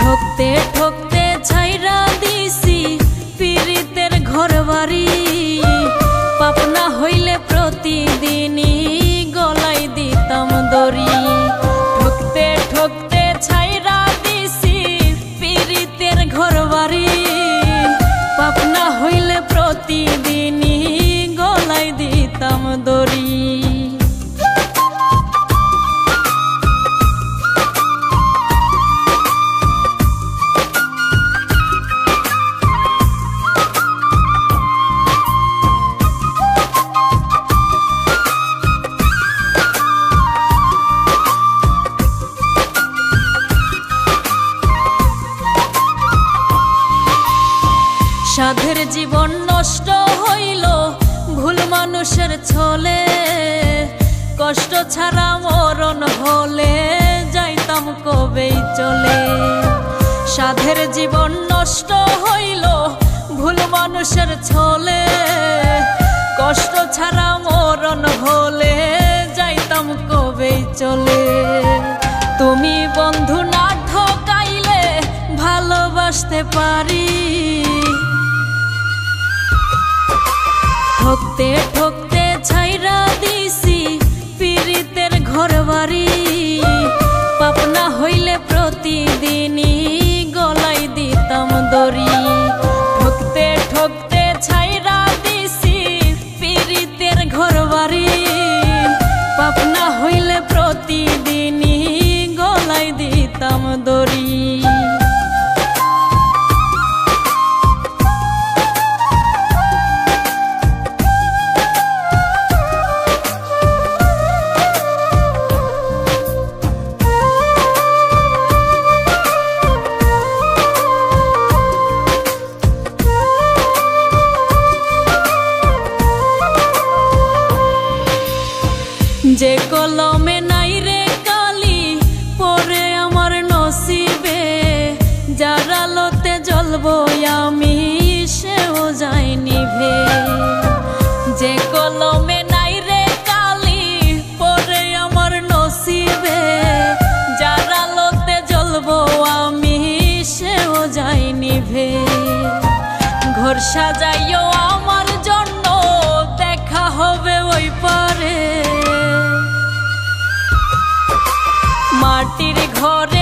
ঠকতে ঠকতে ছাইরা দিছি পীড়িতের ঘরবাড়ি। পাপ না হইলে প্রতিদিনই গলায় দিতাম দড়ি। ঠকতে ঠকতে ছাইরা দিছি পীড়িতের ঘরবাড়ি। পাপ না হইলে প্রতিদিনই গলায় দিতাম দড়ি। সাধের জীবন নষ্ট হইল ভুল মানুষের ছলে। কষ্ট ছাড়া মরণ হলে যাইতাম কবেই চলে। সাধের জীবন নষ্ট হইল ভুল মানুষের ছলে। কষ্ট ছাড়া মরণ হলে যাইতাম কবেই চলে। তুমি বন্ধু না ঠকাইলে ভালোবাসতে পারি। ঠকতে ঠকতে ছাইরা দিছি পীড়িতের ঘরবাড়ি। পাপ না হইলে প্রতিদিনই গলায় দিতাম দড়ি। ঠকতে ঠকতে ছাইরা দিছি পীড়িতের ঘরবাড়ি। পাপ না হইলে প্রতিদিনই গলায় দিতাম দড়ি। যে কলমে নাই রে কালি পরে আমার নসিবে। যার আলোতে জ্বলবো আমি সেও যায় নিভে। যে কলমে নাই রে কালি পরে আমার নসিবে। যার আলোতে জ্বলবো আমি সেও যায় নিভে। ঘর সাজাইও আমার জন্য দেখা হবে ওই পারে। মাটির ঘরে